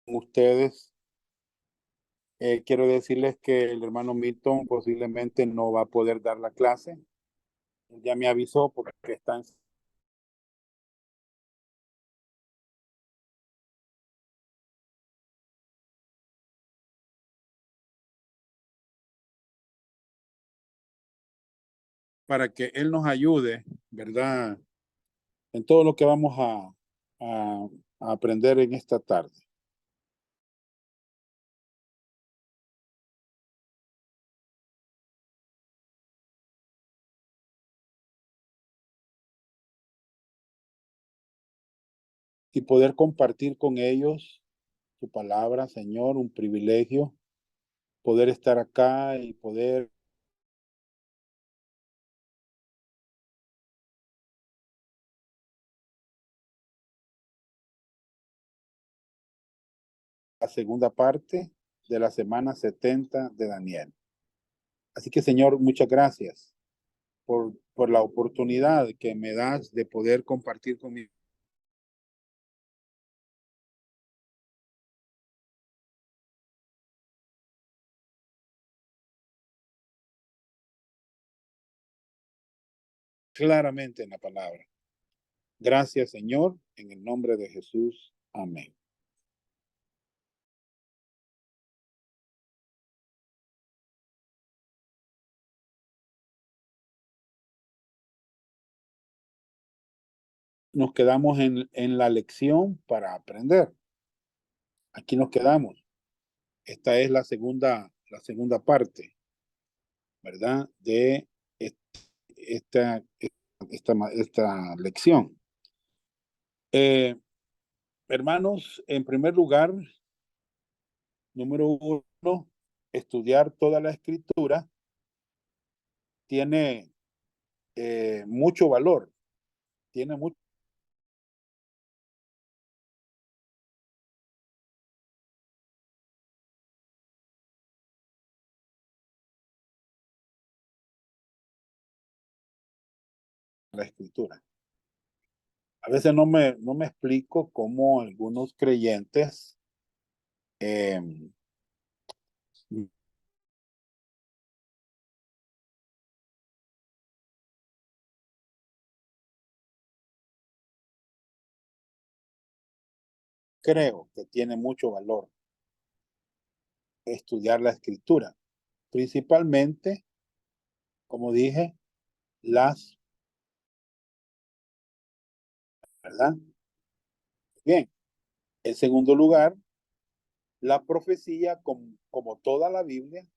Ustedes, quiero decirles que el hermano Milton posiblemente no va a poder dar la clase. Ya me avisó porque está en para que él nos ayude, ¿verdad? En todo lo que vamos a aprender en esta tarde. Y poder compartir con ellos tu palabra, Señor, un privilegio, poder estar acá y poder la segunda parte de la semana 70 de Daniel. Así que, Señor, muchas gracias por la oportunidad que me das de poder compartir conmigo. Claramente en la palabra. Gracias, Señor, en el nombre de Jesús. Amén. Nos quedamos en la lección para aprender. Aquí nos quedamos. Esta es la segunda parte, ¿verdad? De esta, esta lección. Eh, Hermanos, en primer lugar, número uno, estudiar toda la escritura tiene mucho valor, tiene mucho la escritura. A veces no me explico cómo algunos creyentes eh, creo que tiene mucho valor estudiar la escritura, principalmente, como dije, las, ¿verdad? Bien, en segundo lugar, la profecía, como toda la Biblia,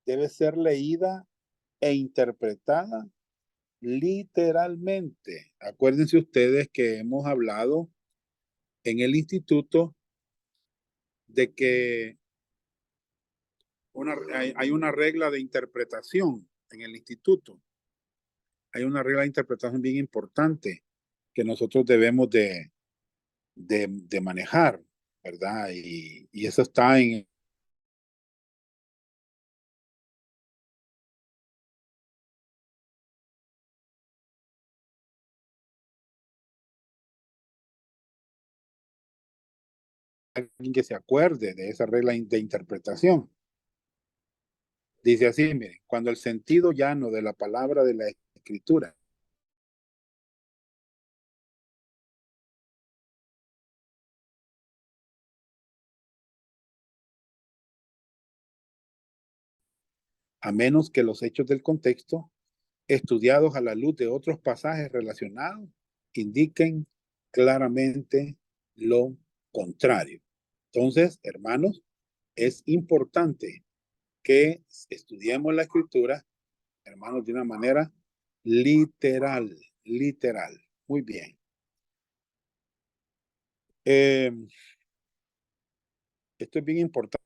debe ser leída e interpretada literalmente. Acuérdense ustedes que hemos hablado en el instituto de que hay una regla de interpretación en el instituto. Hay una regla de interpretación bien importante que nosotros debemos de manejar, ¿verdad? Y eso está en alguien que se acuerde de esa regla de interpretación. Dice así, miren, cuando el sentido llano de la palabra de la escritura, a menos que los hechos del contexto, estudiados a la luz de otros pasajes relacionados, indiquen claramente lo contrario. Entonces, hermanos, es importante que estudiemos la escritura, hermanos, de una manera literal, literal. Muy bien. Eh, Esto es bien importante.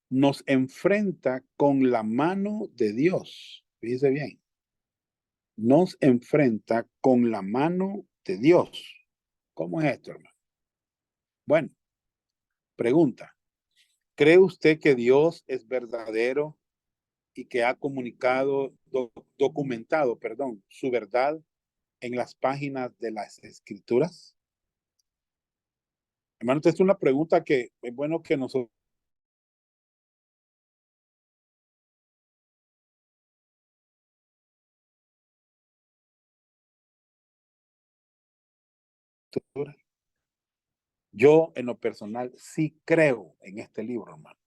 Nos enfrenta con la mano de Dios. Fíjese bien. nos enfrenta con la mano de Dios. ¿Cómo es esto, hermano? Bueno, pregunta. ¿Cree usted que Dios es verdadero y que ha documentado, perdón, su verdad en las páginas de las Escrituras? Hermano, esta es una pregunta que es bueno que nosotros yo en lo personal sí creo en este libro, hermano.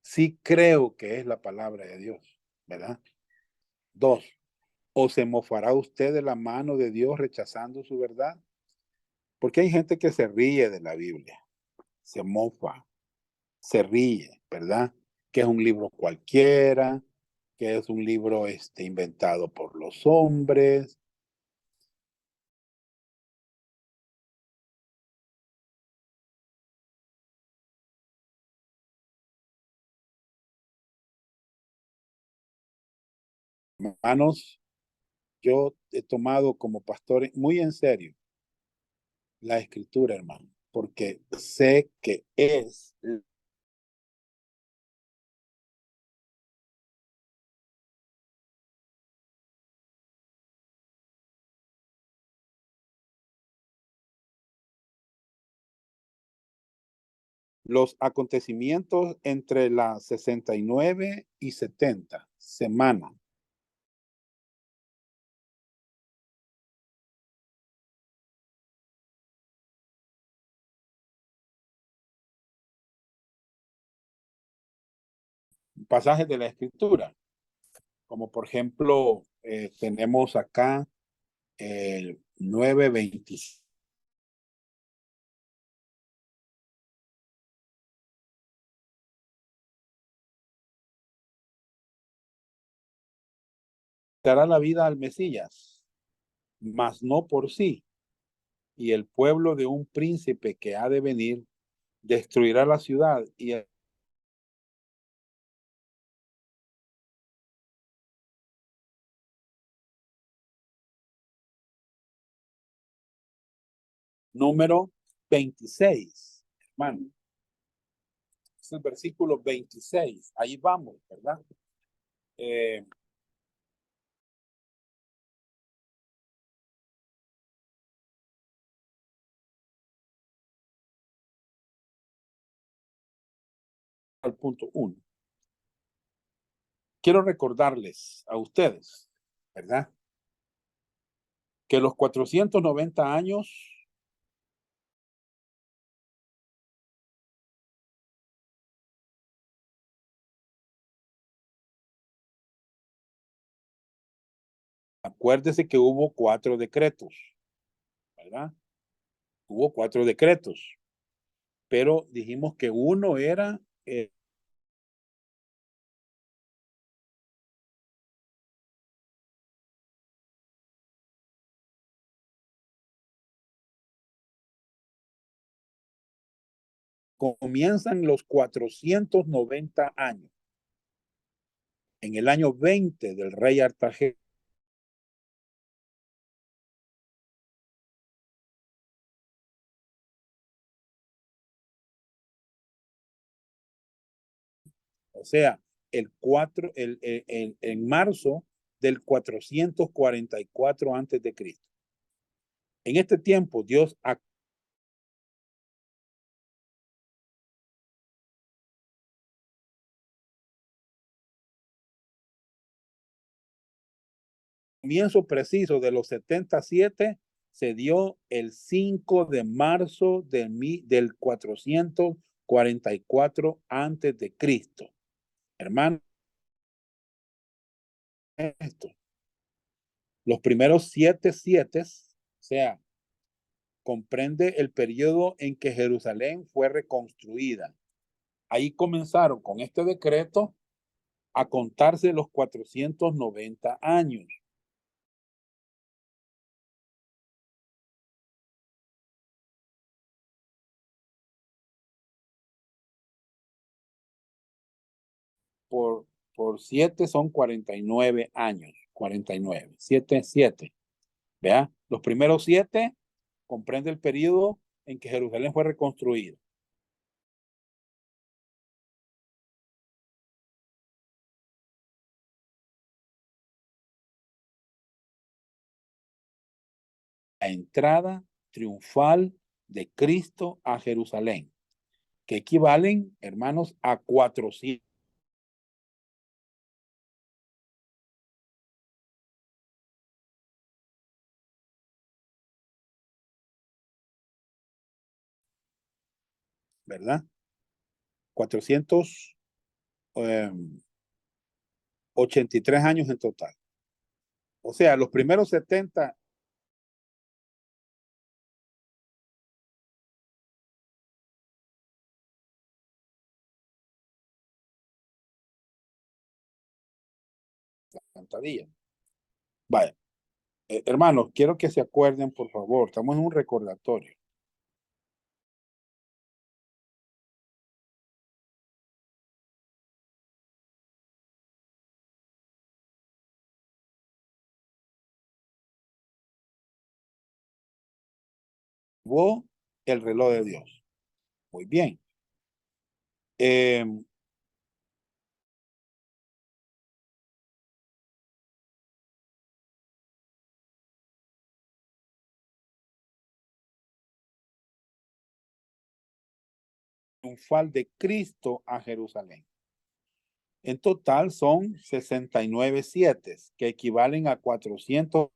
Sí creo que es la palabra de Dios, ¿verdad? Dos, ¿o se mofará usted de la mano de Dios rechazando su verdad? Porque hay gente que se ríe de la Biblia, se mofa, se ríe, ¿verdad? Que es un libro cualquiera, que es un libro inventado por los hombres. Hermanos, yo he tomado como pastor muy en serio la escritura, hermano, porque sé que es los acontecimientos entre las 69 y 70 semanas. Pasajes de la escritura, como por ejemplo, tenemos acá el 9:26. Dará la vida al Mesías, mas no por sí, y el pueblo de un príncipe que ha de venir destruirá la ciudad y el número 26, hermano. Es el versículo 26. Ahí vamos, ¿verdad? Eh, al punto 1. Quiero recordarles a ustedes, ¿verdad? Que los 490 años, acuérdese que hubo 4 decretos, ¿verdad? Hubo 4 decretos, pero dijimos que uno era comienzan los 490 años. En el año 20 del rey Artajerjes, o sea, en marzo del 444 antes de Cristo. En este tiempo, Dios comienzo preciso de los 77 se dio el 5 de marzo del 444 antes de Cristo. Hermano, esto, los primeros 7 o sea, comprende el periodo en que Jerusalén fue reconstruida. Ahí comenzaron con este decreto a contarse los 490 años. Por, por 7 son 49 años. 49. 7, 7. Vea, los primeros 7 comprende el periodo en que Jerusalén fue reconstruido. La entrada triunfal de Cristo a Jerusalén, que equivalen, hermanos, a 400. ¿Verdad? 483 años en total. O sea, los primeros 70, días. Vaya, hermanos, quiero que se acuerden, por favor, estamos en un recordatorio. Vos, el reloj de Dios. Muy bien. Eh, triunfal de Cristo a Jerusalén. En total son 69 siete, que equivalen a 400.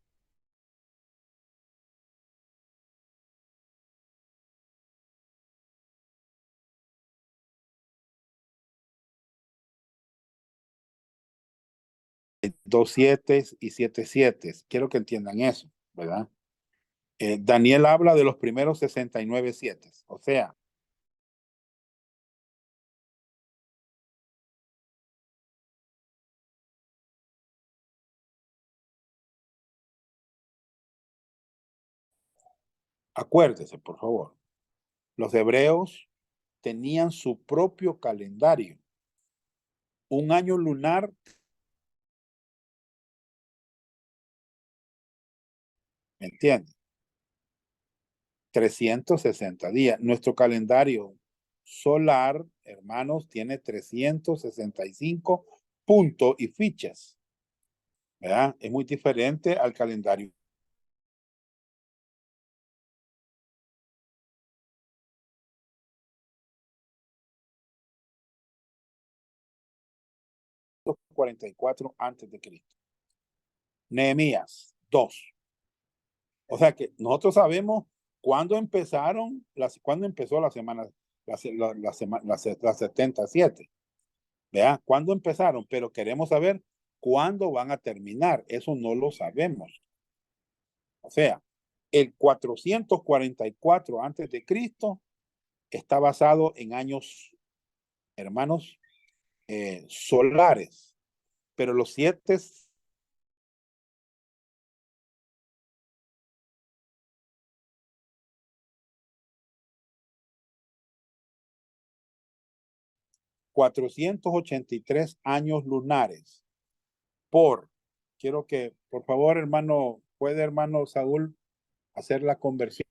Dos siete y siete siete. Quiero que entiendan eso, ¿verdad? Daniel habla de los primeros 69 siete. O sea, acuérdese, por favor, los hebreos tenían su propio calendario. Un año lunar, ¿me entiendes? 360 días. Nuestro calendario solar, hermanos, tiene 365 puntos y fichas, ¿verdad? Es muy diferente al calendario 44 antes de Cristo. Nehemías 2. O sea que nosotros sabemos cuándo empezó la semana, las 77. ¿Vea? ¿Cuándo empezaron? Pero queremos saber cuándo van a terminar. Eso no lo sabemos. O sea, el 444 antes de Cristo está basado en años, hermanos, solares, pero los 7 483 años lunares por, quiero que, por favor, hermano, puede hermano Saúl hacer la conversión.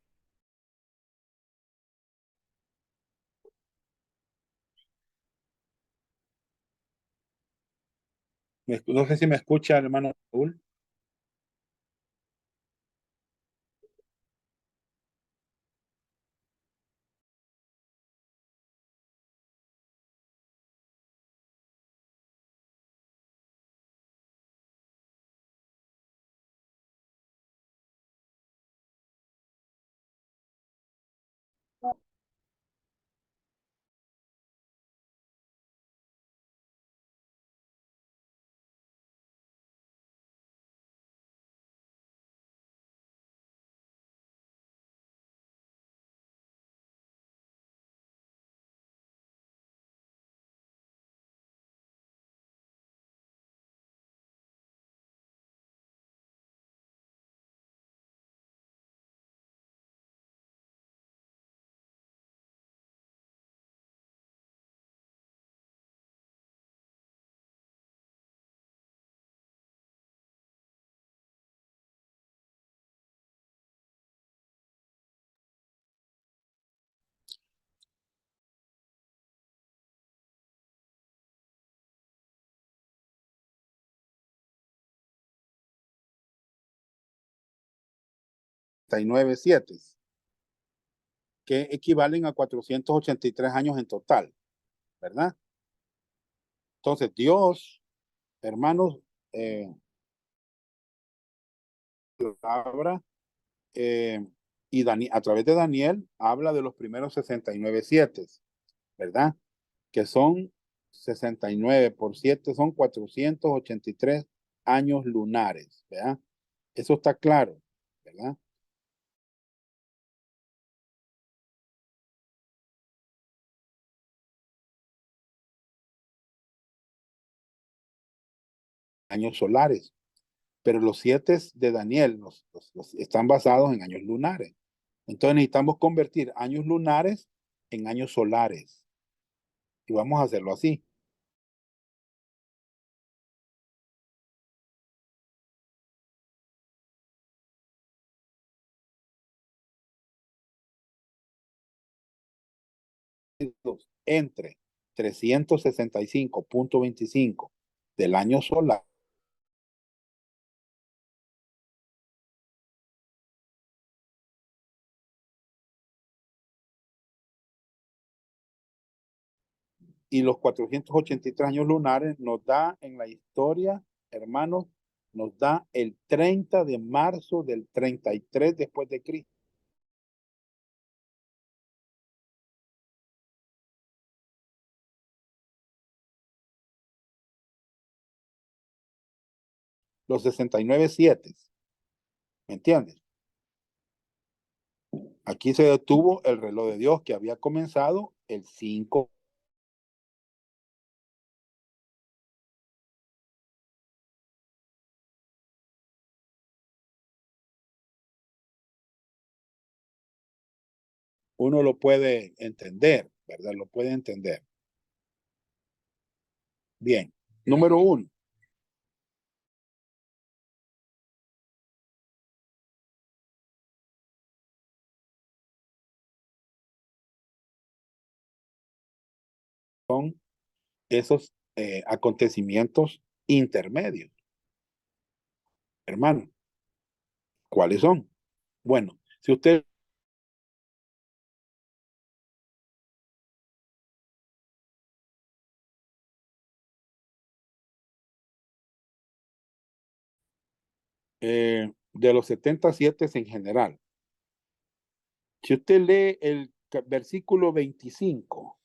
No sé si me escucha, hermano Saúl. 69.7, que equivalen a 483 años en total, ¿verdad? Entonces, Dios, hermanos, habla, y a través de Daniel habla de los primeros 69.7, ¿verdad? Que son 69 por 7, son 483 años lunares, ¿verdad? Eso está claro, ¿verdad? Años solares, pero los 7 de Daniel están basados en años lunares. Entonces necesitamos convertir años lunares en años solares. Y vamos a hacerlo así. Entre 365.25 del año solar y los 483 años lunares nos da en la historia, hermanos, nos da el 30 de marzo del 33 después de Cristo. Los 69.7, ¿me entiendes? Aquí se detuvo el reloj de Dios que había comenzado el 5. Uno lo puede entender, ¿verdad? Lo puede entender. Bien. Número 1. Son esos acontecimientos intermedios. Hermano, ¿cuáles son? Bueno, si usted de los 77 en general, si usted lee el versículo 25,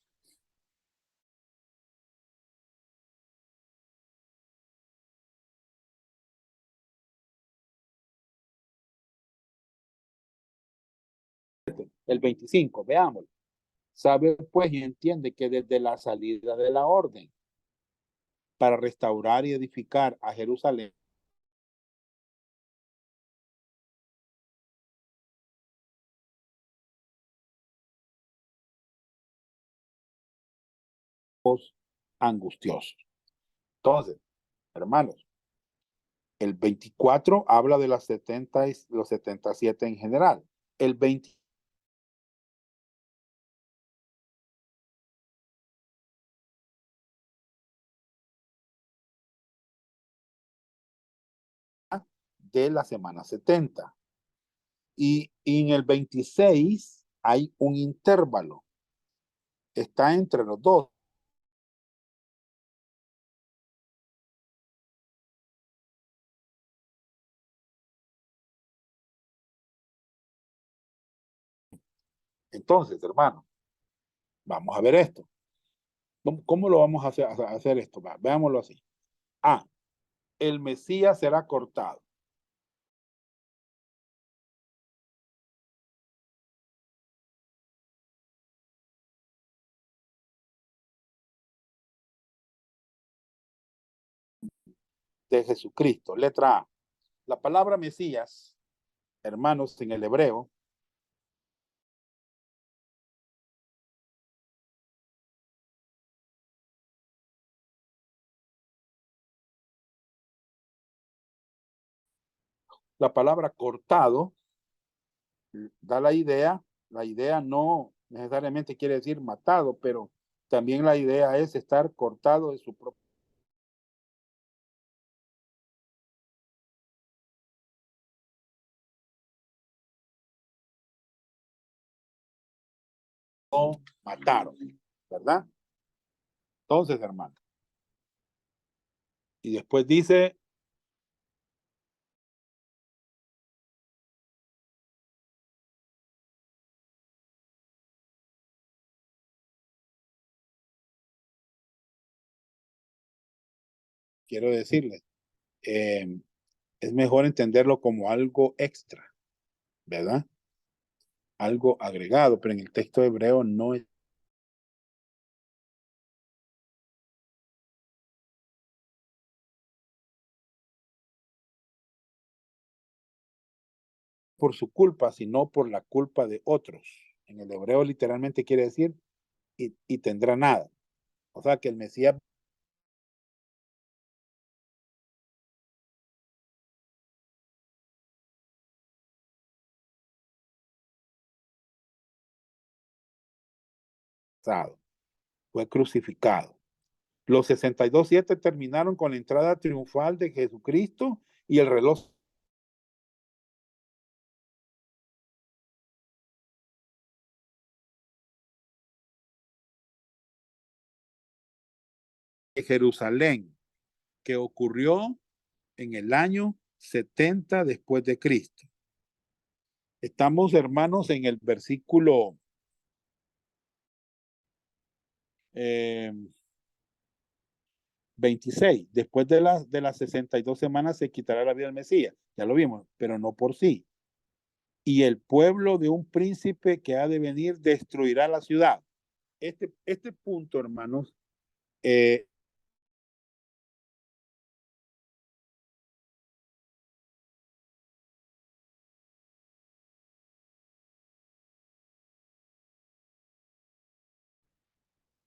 el 25, veamos, sabe pues y entiende que desde la salida de la orden para restaurar y edificar a Jerusalén, angustiosos. Entonces, hermanos, el 24 habla de las 70 y los 77 en general. El 20 de la semana 70. Y en el 26 hay un intervalo. Está entre los dos. Entonces, hermano, vamos a ver esto. ¿Cómo lo vamos a hacer esto? Veámoslo así. A, el Mesías será cortado. De Jesucristo. Letra A. La palabra Mesías, hermanos, en el hebreo, la palabra cortado da la idea no necesariamente quiere decir matado, pero también la idea es estar cortado de su propio. mataron, ¿verdad? Entonces, hermano. Y después dice, quiero decirle, es mejor entenderlo como algo extra, ¿verdad? Algo agregado, pero en el texto hebreo no es por su culpa, sino por la culpa de otros. En el hebreo literalmente quiere decir y tendrá nada. O sea que el Mesías fue crucificado. Los 62:7 terminaron con la entrada triunfal de Jesucristo y el reloj de Jerusalén, que ocurrió en el año 70 después de Cristo. Estamos, hermanos, en el versículo 26. Después de las 62 semanas se quitará la vida del Mesías. Ya lo vimos, pero no por sí. Y el pueblo de un príncipe que ha de venir destruirá la ciudad. Este punto, hermanos, eh,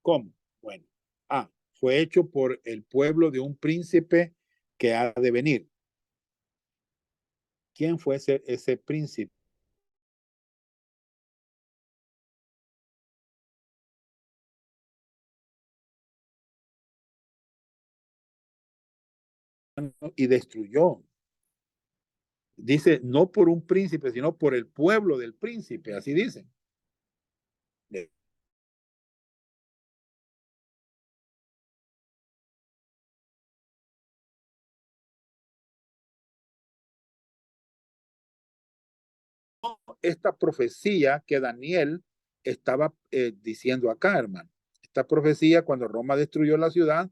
¿cómo? Bueno, fue hecho por el pueblo de un príncipe que ha de venir. ¿Quién fue ese príncipe? Y destruyó. Dice, no por un príncipe, sino por el pueblo del príncipe, así dicen. Esta profecía que Daniel estaba diciendo acá, hermano. Esta profecía, cuando Roma destruyó la ciudad,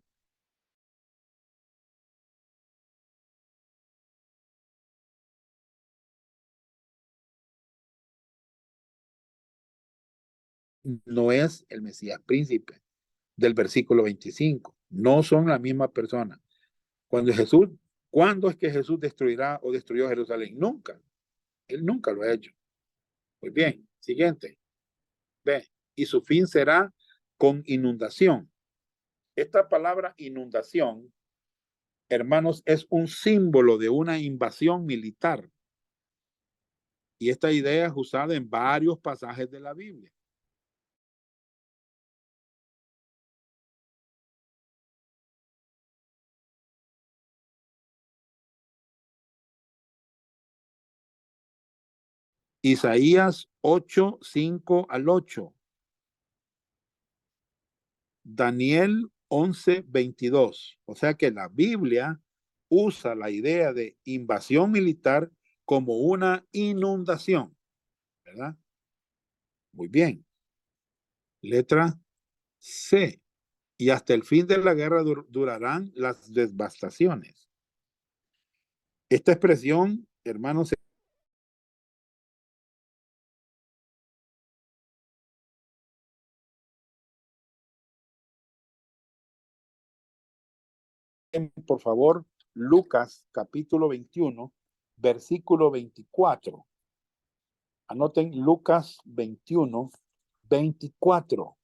no es el Mesías príncipe del versículo 25. No son la misma persona. Cuando Jesús, ¿cuándo es que Jesús destruirá o destruyó Jerusalén? Nunca. Él nunca lo ha hecho. Muy bien. Siguiente. Ve. Y su fin será con inundación. Esta palabra inundación, hermanos, es un símbolo de una invasión militar. Y esta idea es usada en varios pasajes de la Biblia. Isaías 8, 5 al 8. Daniel 11, 22. O sea que la Biblia usa la idea de invasión militar como una inundación, ¿verdad? Muy bien. Letra C. Y hasta el fin de la guerra durarán las devastaciones. Esta expresión, hermanos, por favor, Lucas capítulo 21, versículo 24. Anoten Lucas 21, 24.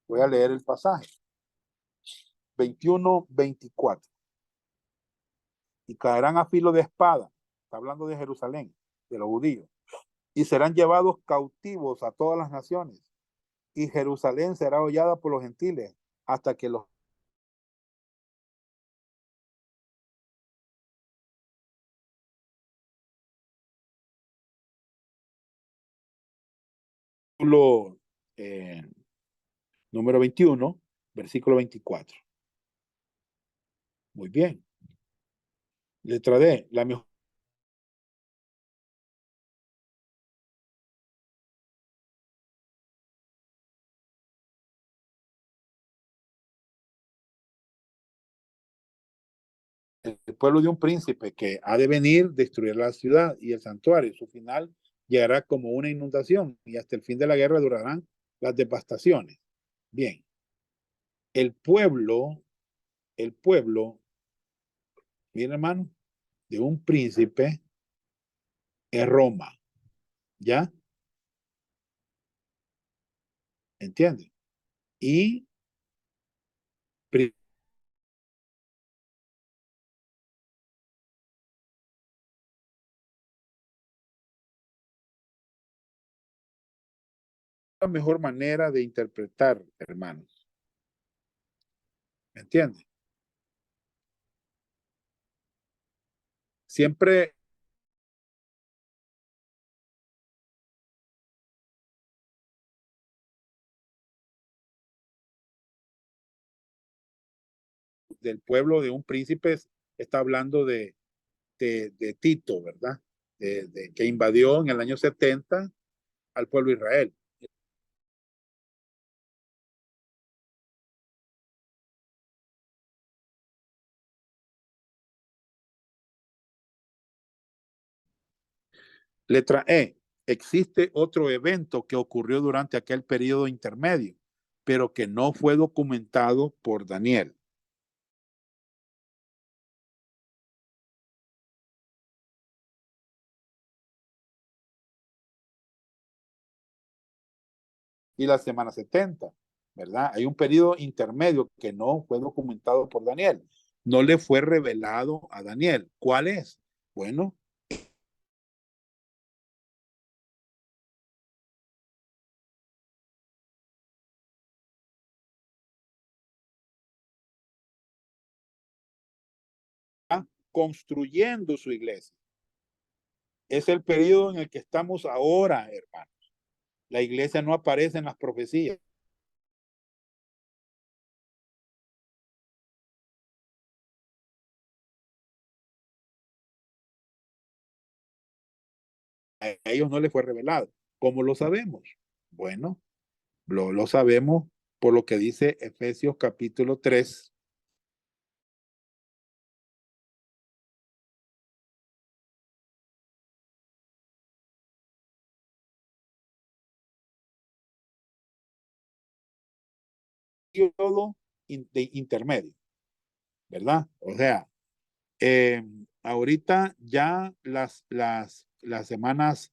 Voy a leer el pasaje. 21, 24. Y caerán a filo de espada. Está hablando de Jerusalén, de los judíos. Y serán llevados cautivos a todas las naciones. Y Jerusalén será hollada por los gentiles hasta que los Capítulo número 21, versículo 24. Muy bien. Letra D, la mejor. El pueblo de un príncipe que ha de venir, destruir la ciudad y el santuario. Su final llegará como una inundación y hasta el fin de la guerra durarán las devastaciones. Bien, el pueblo, el pueblo, mira hermano, de un príncipe es Roma, ¿ya? ¿Entiendes? Y la mejor manera de interpretar, hermanos. ¿Me entiendes? Siempre del pueblo de un príncipe está hablando de Tito, ¿verdad? Que invadió en el año 70 al pueblo de Israel. Letra E. Existe otro evento que ocurrió durante aquel periodo intermedio, pero que no fue documentado por Daniel. Y la semana 70, ¿verdad? Hay un periodo intermedio que no fue documentado por Daniel. No le fue revelado a Daniel. ¿Cuál es? Bueno, construyendo su iglesia. Es el periodo en el que estamos ahora, hermano. La iglesia no aparece en las profecías. A ellos no les fue revelado. ¿Cómo lo sabemos? Bueno, lo sabemos por lo que dice Efesios capítulo 3, periodo de intermedio, ¿verdad? O sea, eh, ahorita ya las semanas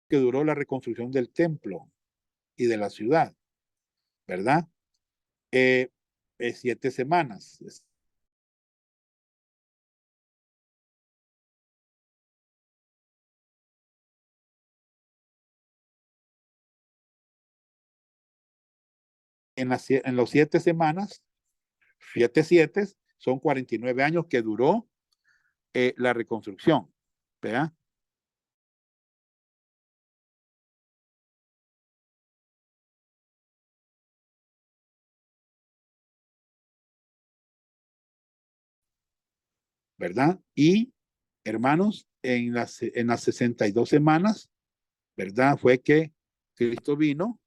que duró la reconstrucción del templo y de la ciudad, ¿verdad? Eh, 7 semanas. En los 7 semanas, 7 son 49 años que duró la reconstrucción, ¿verdad? ¿Verdad? Y, hermanos, en las 62 semanas, ¿verdad? Fue que Cristo vino,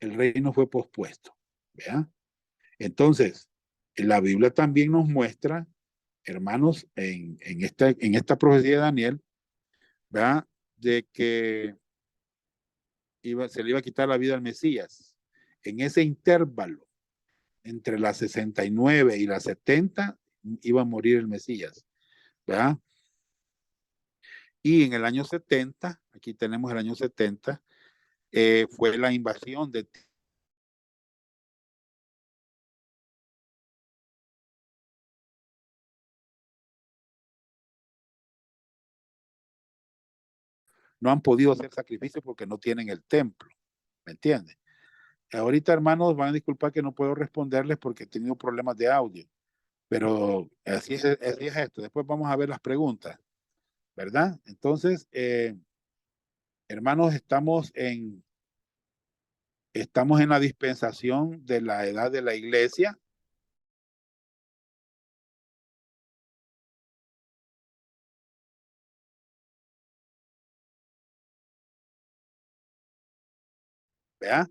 el reino fue pospuesto, ¿verdad? Entonces, la Biblia también nos muestra, hermanos, en esta profecía de Daniel, ¿verdad? De que se le iba a quitar la vida al Mesías. En ese intervalo, entre las 69 y las 70, iba a morir el Mesías, ¿verdad? Y en el año 70, aquí tenemos el año 70, fue la invasión de... No han podido hacer sacrificios porque no tienen el templo, ¿me entiendes? Ahorita, hermanos, van a disculpar que no puedo responderles porque he tenido problemas de audio, pero así es esto. Después vamos a ver las preguntas, ¿verdad? Entonces, hermanos, estamos en la dispensación de la edad de la iglesia. ¿Vea?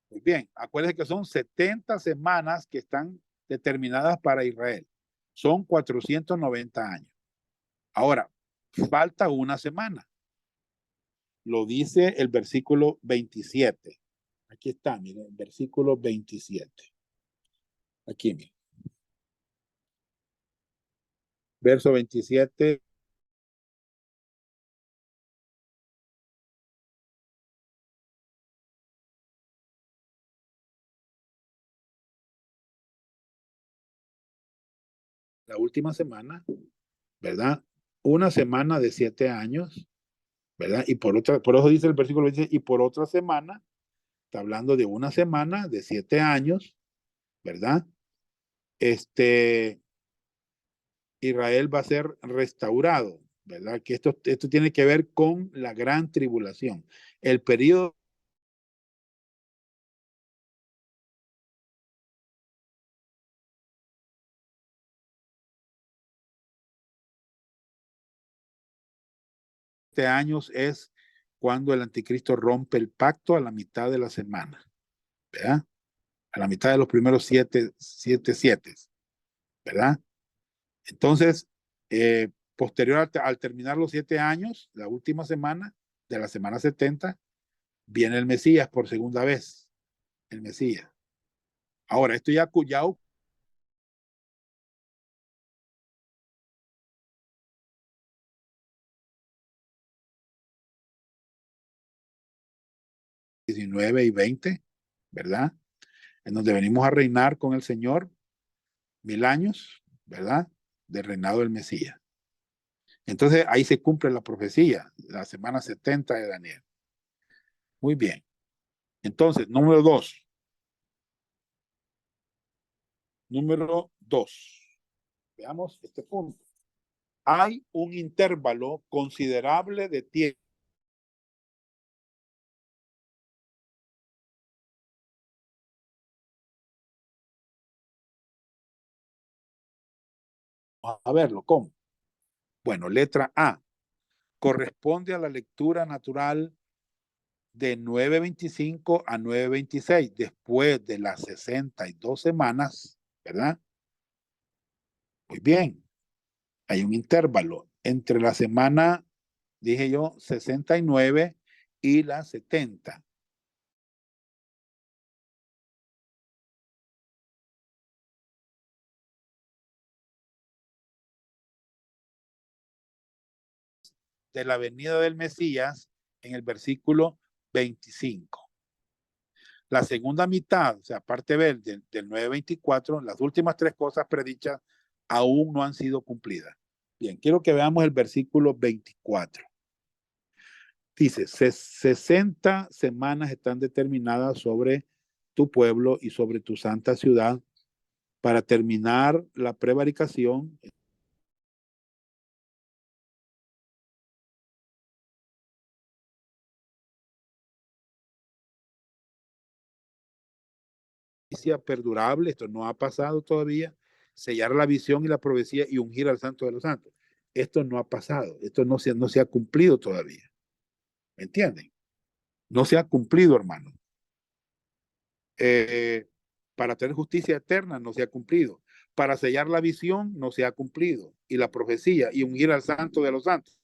Muy bien, acuérdense que son 70 semanas que están determinadas para Israel. Son 490 años. Ahora, falta una semana. Lo dice el versículo 27. Aquí está, miren, el versículo 27. Aquí, miren. Verso 27. La última semana, ¿verdad? Una semana de 7 años, ¿verdad? Y por eso dice el versículo 27, y por otra semana, está hablando de una semana de 7 años, ¿verdad? Israel va a ser restaurado, ¿verdad? Que esto tiene que ver con la gran tribulación. El periodo de años es cuando el anticristo rompe el pacto a la mitad de la semana, ¿verdad? A la mitad de los primeros siete, ¿verdad? Entonces, posterior al terminar los 7 años, la última semana de la semana 70, viene el Mesías por segunda vez, el Mesías. Ahora, esto ya 19 y 20, ¿verdad? En donde venimos a reinar con el Señor 1000 años, ¿verdad? Del reinado del Mesías. Entonces ahí se cumple la profecía, la semana 70 de Daniel. Muy bien. Entonces, número dos. Número dos. Veamos este punto. Hay un intervalo considerable de tiempo. A verlo, ¿cómo? Bueno, letra A. Corresponde a la lectura natural de 9:25 a 9:26, después de las 62 semanas, ¿verdad? Muy bien. Hay un intervalo entre la semana, dije yo, 69 y la 70. De la venida del Mesías en el versículo 25. La segunda mitad, o sea, parte B del 9:24, las últimas tres cosas predichas aún no han sido cumplidas. Bien, quiero que veamos el versículo 24. Dice, 60 semanas están determinadas sobre tu pueblo y sobre tu santa ciudad para terminar la prevaricación perdurable, esto no ha pasado todavía, sellar la visión y la profecía y ungir al santo de los santos. Esto no ha pasado, esto no se ha cumplido todavía. ¿Me entienden? No se ha cumplido, hermano. Eh, para tener justicia eterna no se ha cumplido. Para sellar la visión no se ha cumplido. Y la profecía y ungir al santo de los santos.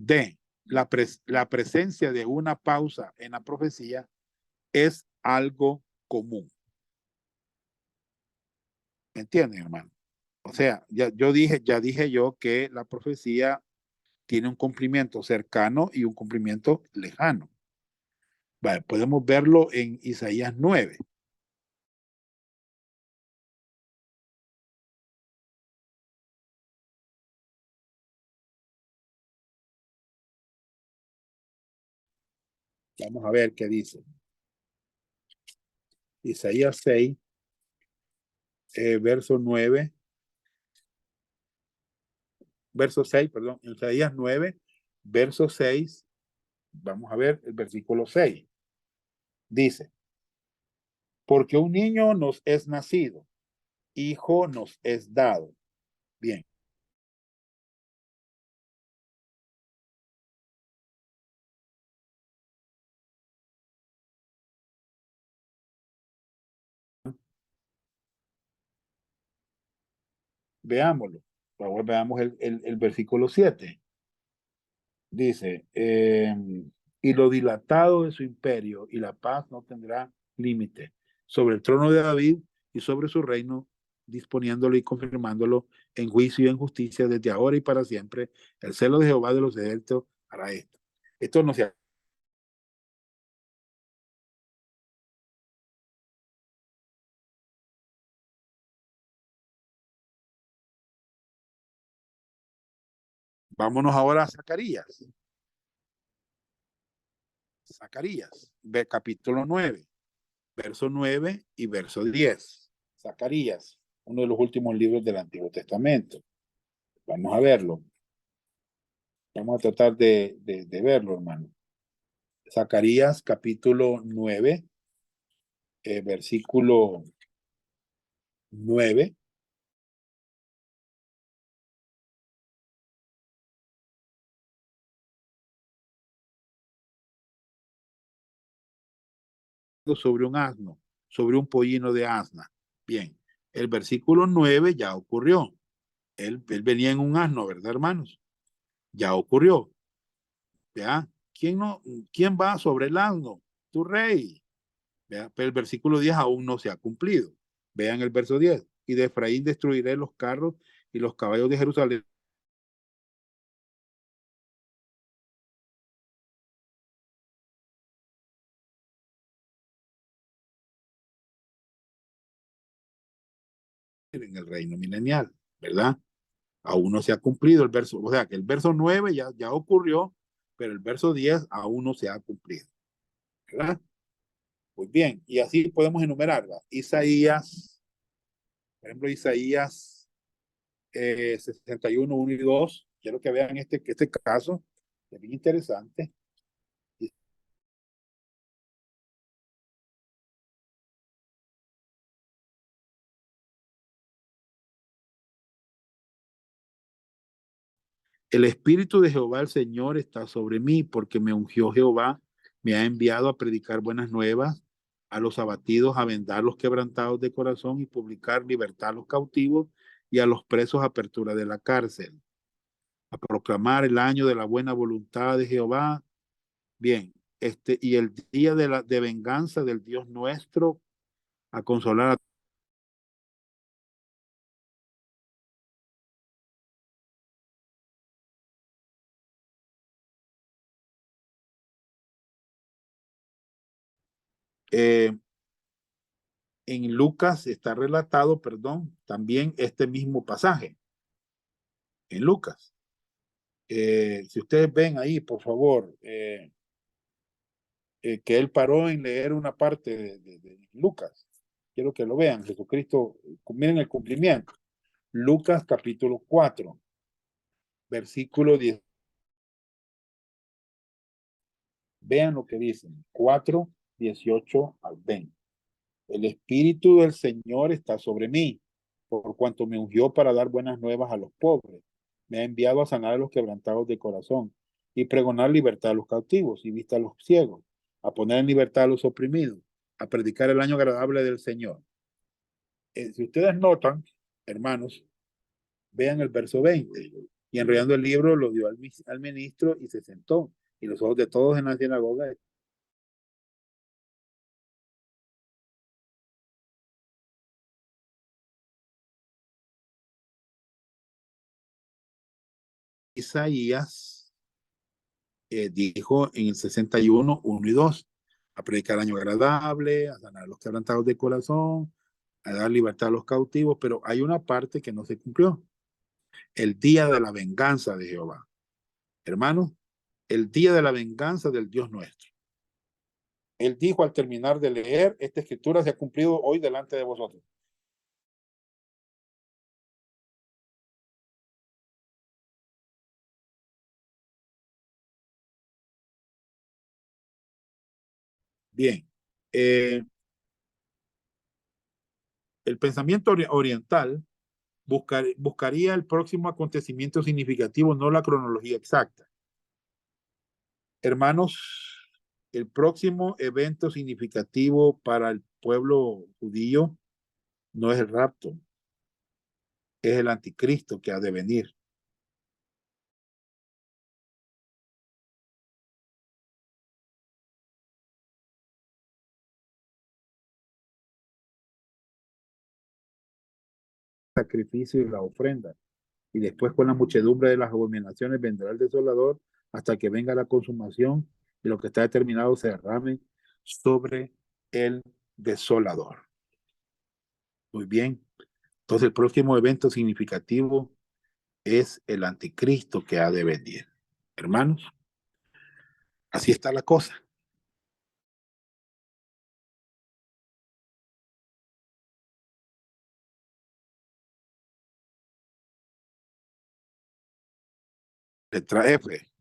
D. La presencia de una pausa en la profecía es algo común. ¿Me entienden, hermano? O sea, ya dije yo que la profecía tiene un cumplimiento cercano y un cumplimiento lejano. Vale, podemos verlo en Isaías 9. Vamos a ver qué dice. Isaías 6, verso 9, verso 6, perdón, Isaías 9, verso 6, vamos a ver el versículo 6. Dice, porque un niño nos es nacido, hijo nos es dado. Bien. Veámoslo. Ahora veamos el versículo 7. Dice, y lo dilatado de su imperio y la paz no tendrá límite sobre el trono de David y sobre su reino, disponiéndolo y confirmándolo en juicio y en justicia desde ahora y para siempre. El celo de Jehová de los ejércitos hará esto. Esto no se... Vámonos ahora a Zacarías. Zacarías, capítulo 9, verso 9 y verso 10. Zacarías, uno de los últimos libros del Antiguo Testamento. Vamos a verlo. Vamos a tratar de verlo, hermano. Zacarías capítulo 9, versículo 9, sobre un asno, sobre un pollino de asna. Bien, el versículo 9 ya ocurrió. Él venía en un asno, ¿verdad, hermanos? Ya ocurrió. ¿Ya? No, ¿quién va sobre el asno? Tu rey. ¿Ya? Pero el versículo 10 aún no se ha cumplido. Vean el verso 10. Y de Efraín destruiré los carros y los caballos de Jerusalén. En el reino milenial, ¿verdad? Aún no se ha cumplido el verso, o sea que el verso 9 ya ocurrió, pero el verso 10 aún no se ha cumplido, ¿verdad? Muy bien, y así podemos enumerarla. Isaías, por ejemplo, Isaías 61, 1 y 2, quiero que vean este caso, es bien interesante. El Espíritu de Jehová el Señor está sobre mí, porque me ungió Jehová, me ha enviado a predicar buenas nuevas, a los abatidos, a vendar los quebrantados de corazón y publicar libertad a los cautivos y a los presos apertura de la cárcel, a proclamar el año de la buena voluntad de Jehová. Bien, y el día de venganza del Dios nuestro, a consolar eh, en Lucas está relatado, perdón, también este mismo pasaje, en Lucas. Si ustedes ven ahí, por favor, que él paró en leer una parte de Lucas. Quiero que lo vean. Jesucristo, miren el cumplimiento. Lucas capítulo 4, versículo 10. Vean lo que dicen. 4, 18 al 20. El Espíritu del Señor está sobre mí, por cuanto me ungió para dar buenas nuevas a los pobres. Me ha enviado a sanar a los quebrantados de corazón y pregonar libertad a los cautivos y vista a los ciegos, a poner en libertad a los oprimidos, a predicar el año agradable del Señor. Si ustedes notan, hermanos, vean el verso 20. Y enrollando el libro lo dio al ministro y se sentó. Y los ojos de todos en la sinagoga Isaías dijo en el 61, 1 y 2, a predicar año agradable, a sanar a los quebrantados de corazón, a dar libertad a los cautivos, pero hay una parte que no se cumplió. El día de la venganza de Jehová. Hermanos, el día de la venganza del Dios nuestro. Él dijo al terminar de leer, esta escritura se ha cumplido hoy delante de vosotros. Bien, el pensamiento oriental buscaría el próximo acontecimiento significativo, no la cronología exacta. Hermanos, el próximo evento significativo para el pueblo judío no es el rapto, es el anticristo que ha de venir. El sacrificio y la ofrenda. Y después con la muchedumbre de las abominaciones vendrá el desolador hasta que venga la consumación y lo que está determinado se derrame sobre el desolador. Muy bien. Entonces el próximo evento significativo es el anticristo que ha de venir. Hermanos, así está la cosa. Letra F,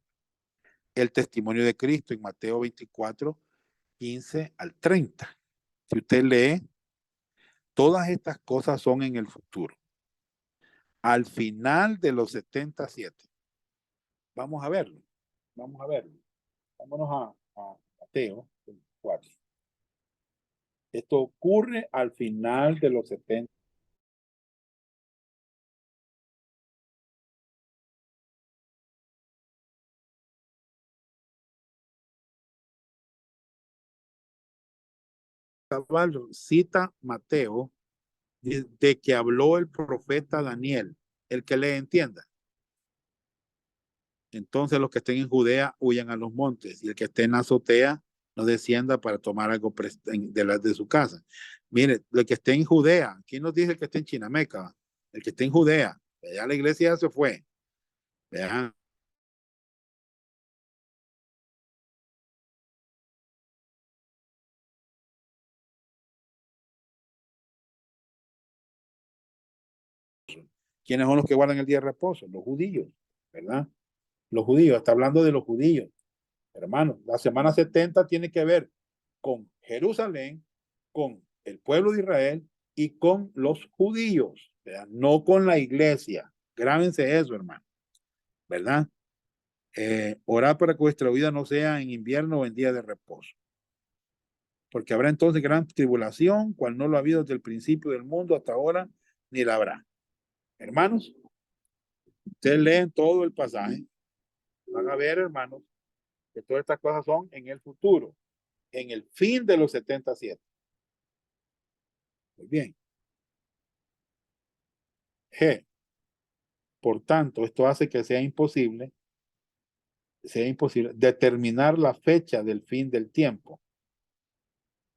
el testimonio de Cristo en Mateo 24, 15 al 30. Si usted lee, todas estas cosas son en el futuro. Al final de los 77. Vamos a verlo. Vamos a verlo. Vámonos a Mateo 24. Esto ocurre al final de los 70. Cita Mateo de que habló el profeta Daniel, el que le entienda. Entonces los que estén en Judea huyan a los montes y el que esté en la azotea no descienda para tomar algo de su casa. Mire, el que esté en Judea, ¿quién nos dice el que esté en Chinameca? El que esté en Judea, ya la iglesia ya se fue. Vean. ¿Quiénes son los que guardan el día de reposo? Los judíos, ¿verdad? Los judíos, está hablando de los judíos. Hermano, la semana 70 tiene que ver con Jerusalén, con el pueblo de Israel y con los judíos, ¿verdad? No con la iglesia. Grábense eso, hermano, ¿verdad? Orar para que vuestra vida no sea en invierno o en día de reposo. Porque habrá entonces gran tribulación, cual no lo ha habido desde el principio del mundo hasta ahora, ni la habrá. Hermanos, ustedes leen todo el pasaje, van a ver, hermanos, que todas estas cosas son en el futuro, en el fin de los 77. Muy bien. G. Por tanto, esto hace que sea imposible determinar la fecha del fin del tiempo.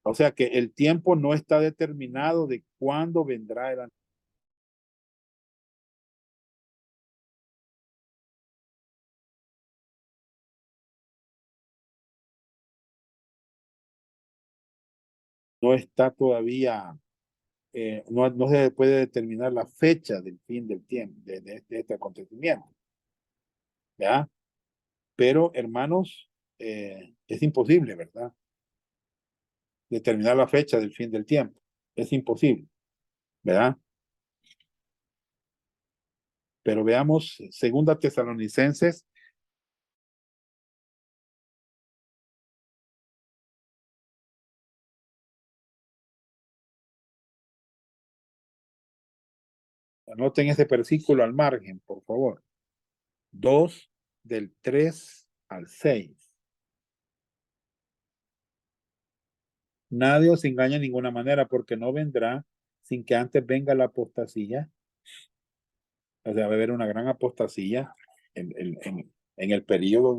O sea que el tiempo no está determinado de cuándo vendrá el. No está todavía, no se puede determinar la fecha del fin del tiempo, de este acontecimiento. ¿Ya? Pero, hermanos, es imposible, ¿verdad? Determinar la fecha del fin del tiempo. Es imposible, ¿verdad? Pero veamos, segunda Tesalonicenses. Anoten ese versículo al margen, por favor. 2 del 3 al 6. Nadie os engaña de ninguna manera porque no vendrá sin que antes venga la apostasía. O sea, va a haber una gran apostasía en el periodo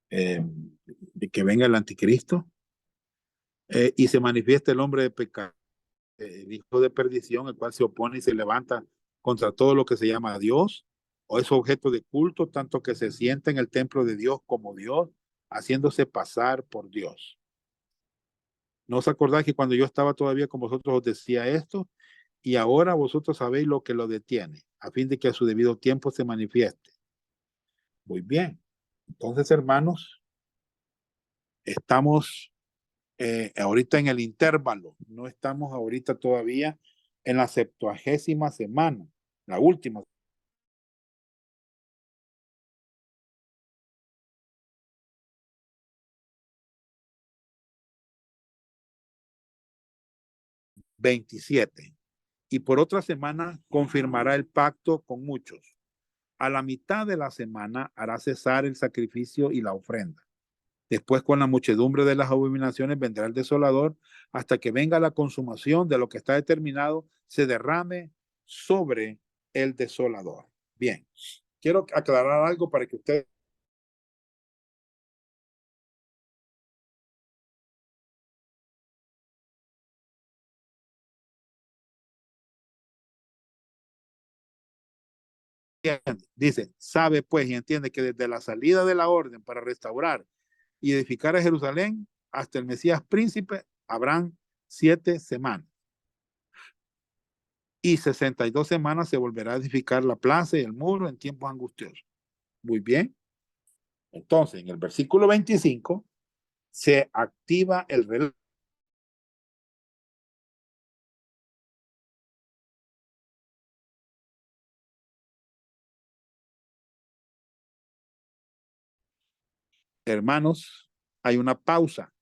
de que venga el anticristo, y se manifiesta el hombre de pecado, el hijo de perdición, el cual se opone y se levanta contra todo lo que se llama Dios, o es objeto de culto, tanto que se sienta en el templo de Dios como Dios, haciéndose pasar por Dios. ¿No os acordáis que cuando yo estaba todavía con vosotros os decía esto? Y ahora vosotros sabéis lo que lo detiene, a fin de que a su debido tiempo se manifieste. Muy bien. Entonces, hermanos, estamos ahorita en el intervalo, no estamos ahorita todavía en la 70ª semana, la última. ...27... y por otra semana confirmará el pacto con muchos. A la mitad de la semana hará cesar el sacrificio y la ofrenda. Después, con la muchedumbre de las abominaciones, vendrá el desolador, hasta que venga la consumación de lo que está determinado, se derrame sobre el desolador. Bien, quiero aclarar algo para que ustedes entiendan. Dice, sabe pues y entiende que desde la salida de la orden para restaurar y edificar a Jerusalén hasta el Mesías príncipe habrán 7 semanas. Y 62 semanas se volverá a edificar la plaza y el muro en tiempos angustiosos. Muy bien. Entonces, en el versículo 25 se activa el reloj. Hermanos, hay una pausa.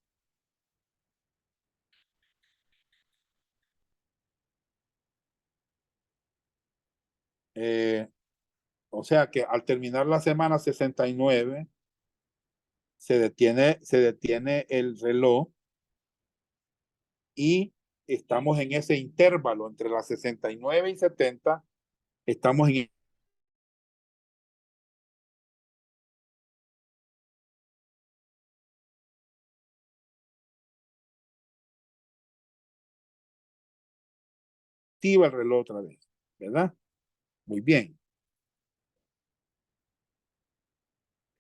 Eh, o sea que al terminar la semana 69, se detiene el reloj y estamos en ese intervalo entre las 69 y 70. Estamos en activa el reloj otra vez, ¿verdad? Muy bien.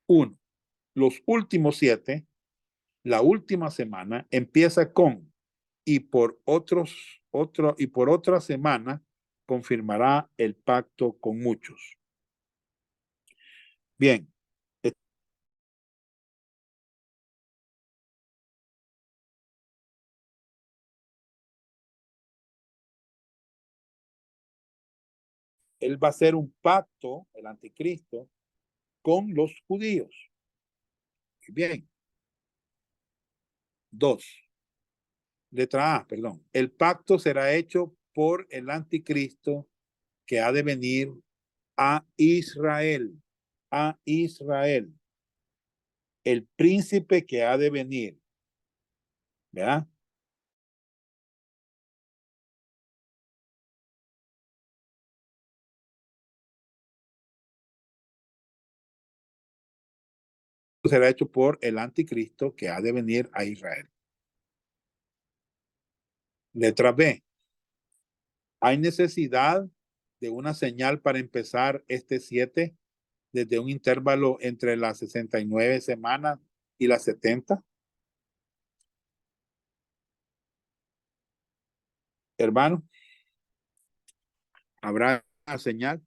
1. Los últimos 7, la última semana empieza con y por otra semana confirmará el pacto con muchos. Bien. Él va a hacer un pacto, el anticristo, con los judíos. Bien. 2. Letra A, perdón. El pacto será hecho por el anticristo que ha de venir a Israel. A Israel. El príncipe que ha de venir. ¿Verdad? Será hecho por el anticristo que ha de venir a Israel. Letra B. Hay necesidad de una señal para empezar este 7 desde un intervalo entre las 69 semanas y las 70. Hermano, ¿habrá una señal?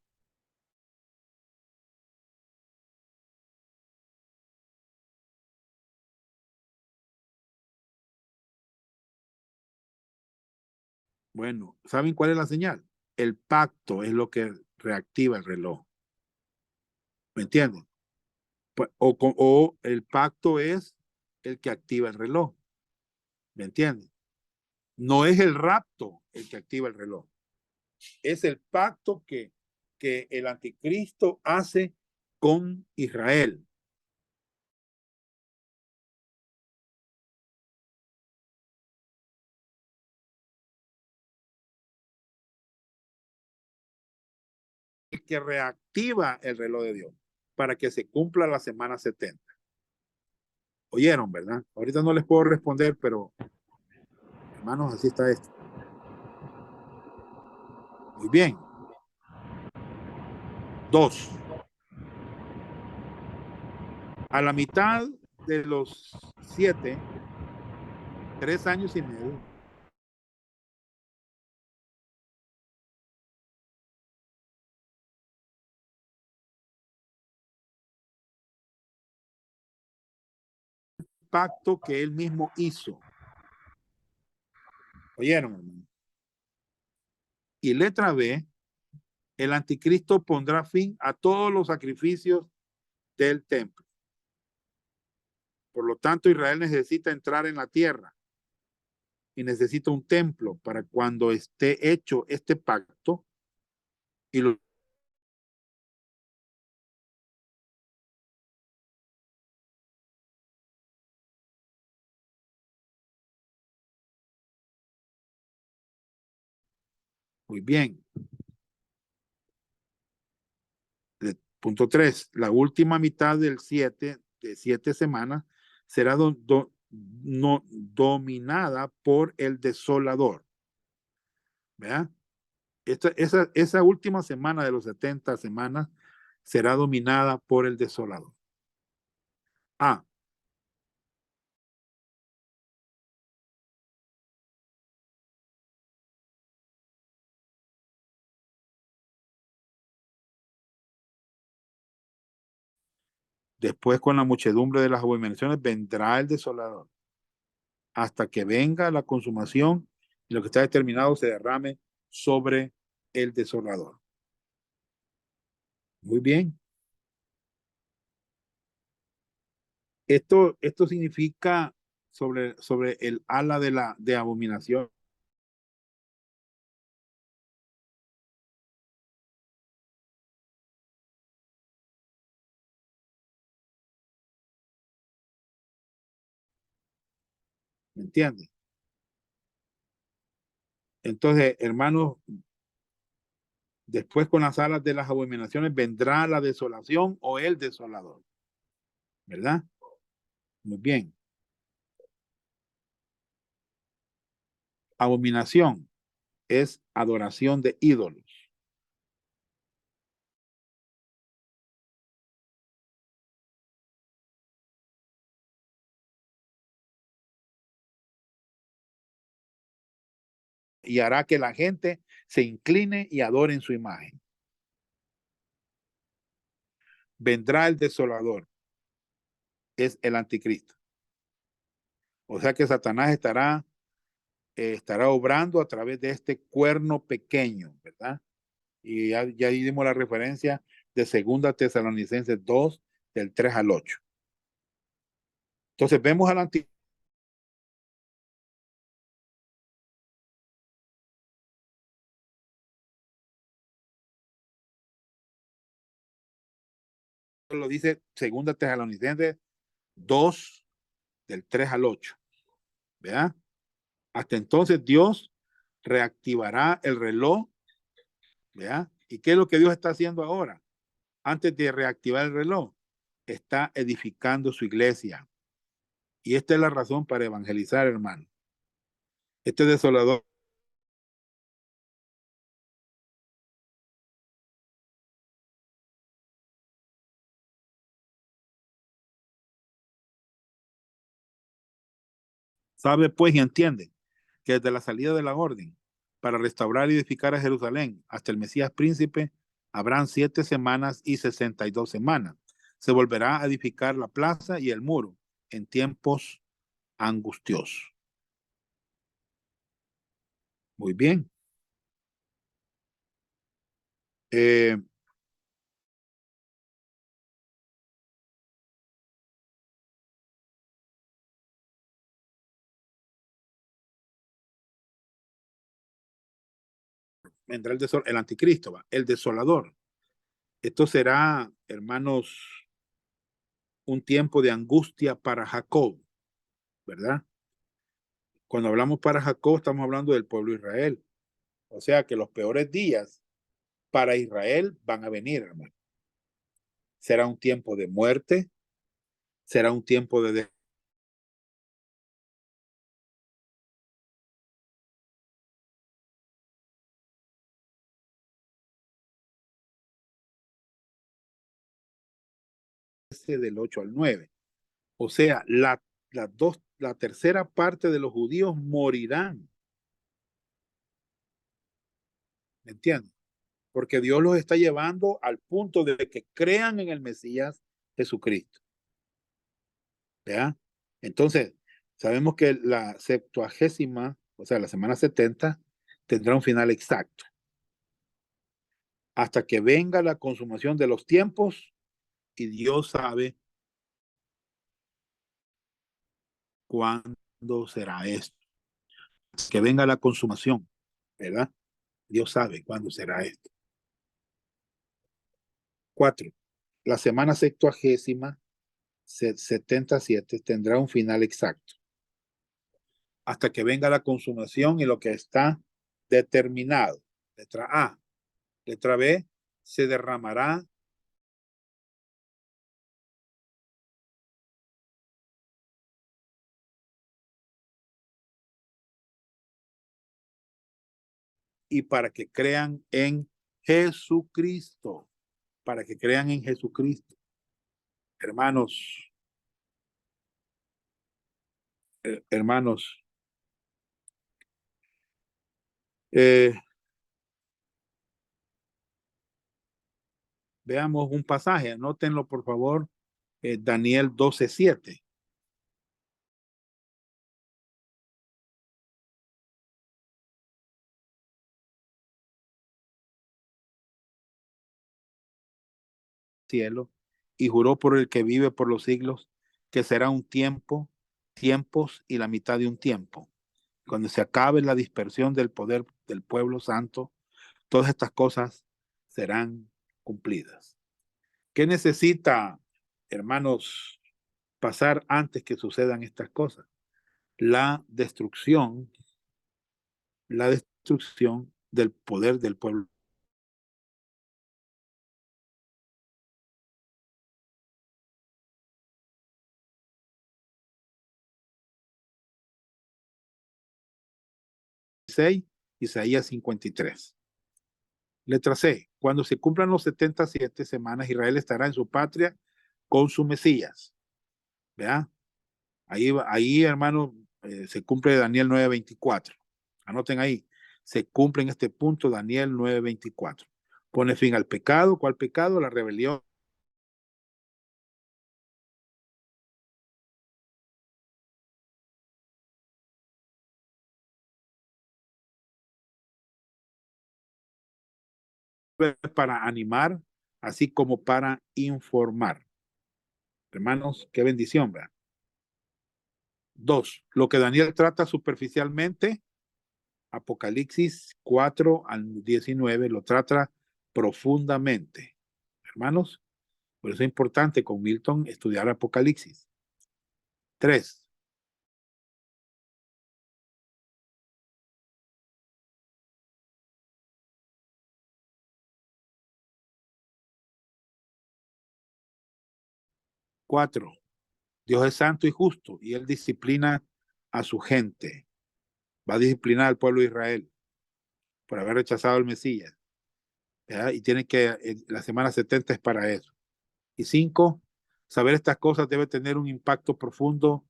Bueno, ¿saben cuál es la señal? El pacto es lo que reactiva el reloj. ¿Me entienden? O el pacto es el que activa el reloj. ¿Me entienden? No es el rapto el que activa el reloj. Es el pacto que el anticristo hace con Israel. El que reactiva el reloj de Dios. para que se cumpla la semana 70. Oyeron, ¿verdad? Ahorita no les puedo responder, pero hermanos, así está esto. Muy bien. 2. A la mitad de los 7, 3 años y medio, pacto que él mismo hizo. ¿Oyeron, hermano? Y letra B, el anticristo pondrá fin a todos los sacrificios del templo. Por lo tanto, Israel necesita entrar en la tierra y necesita un templo para cuando esté hecho este pacto y lo muy bien. Punto 3. La última mitad del 7, de 7 semanas, será dominada por el desolador. ¿Verdad? Esa última semana de los 70 semanas será dominada por el desolador. A. Después, con la muchedumbre de las abominaciones, vendrá el desolador, hasta que venga la consumación y lo que está determinado se derrame sobre el desolador. Muy bien. Esto significa sobre el ala de abominación. ¿Me entiendes? Entonces, hermanos, después con las alas de las abominaciones vendrá la desolación o el desolador. ¿Verdad? Muy bien. Abominación es adoración de ídolos. Y hará que la gente se incline y adore en su imagen. Vendrá el desolador. Es el anticristo. O sea que Satanás estará obrando a través de este cuerno pequeño, ¿verdad? Y ya dimos la referencia de 2 Tesalonicenses 2, del 3 al 8. Entonces vemos al anticristo. Lo dice 2 Tesalonicenses 2, del 3 al 8. ¿Verdad? Hasta entonces Dios reactivará el reloj. ¿Verdad? ¿Y qué es lo que Dios está haciendo ahora? Antes de reactivar el reloj, está edificando su iglesia. Y esta es la razón para evangelizar, hermano. Este desolador sabe pues y entiende que desde la salida de la orden para restaurar y edificar a Jerusalén hasta el Mesías príncipe habrán 7 semanas y 62 semanas. Se volverá a edificar la plaza y el muro en tiempos angustiosos. Muy bien. Eh, vendrá el anticristo, ¿va? El desolador. Esto será, hermanos, un tiempo de angustia para Jacob, ¿verdad? Cuando hablamos para Jacob, estamos hablando del pueblo de Israel. O sea que los peores días para Israel van a venir, hermano. Será un tiempo de muerte, será un tiempo de del 8 al 9. O sea, la tercera parte de los judíos morirán. ¿Me entiendes? Porque Dios los está llevando al punto de que crean en el Mesías Jesucristo. ¿Ya? Entonces, sabemos que la 70ª, o sea, la semana 70, tendrá un final exacto. Hasta que venga la consumación de los tiempos y Dios sabe cuándo será esto. Que venga la consumación, ¿verdad? Dios sabe cuándo será esto. 4. La semana 70ª, 77, tendrá un final exacto. Hasta que venga la consumación y lo que está determinado. Letra A. Letra B. Se derramará y para que crean en Jesucristo. Para que crean en Jesucristo. Hermanos, hermanos, eh, veamos un pasaje, anótenlo por favor, Daniel 12:7. Cielo, y juró por el que vive por los siglos, que será un tiempo, tiempos y la mitad de un tiempo. Cuando se acabe la dispersión del poder del pueblo santo, todas estas cosas serán cumplidas. ¿Qué necesita, hermanos, pasar antes que sucedan estas cosas? La destrucción del poder del pueblo. Isaías 53. Letra C. Cuando se cumplan los 77 semanas, Israel estará en su patria con su Mesías. ¿Vea? Ahí hermano, se cumple Daniel 9:24. Anoten ahí. Se cumple en este punto Daniel 9:24. Pone fin al pecado. ¿Cuál pecado? La rebelión. Para animar, así como para informar. Hermanos, qué bendición, ¿verdad? 2. Lo que Daniel trata superficialmente, Apocalipsis 4 al 19, lo trata profundamente. Hermanos, por eso es importante con Milton estudiar Apocalipsis. 3. 4. Dios es santo y justo y él disciplina a su gente. Va a disciplinar al pueblo de Israel por haber rechazado al Mesías. ¿Verdad? Y tiene que, la semana 70 es para eso. Y 5, saber estas cosas debe tener un impacto profundo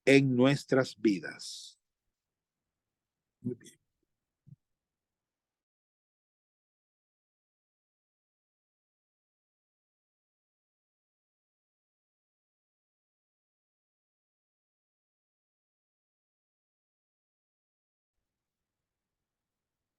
en nuestras vidas. Muy bien.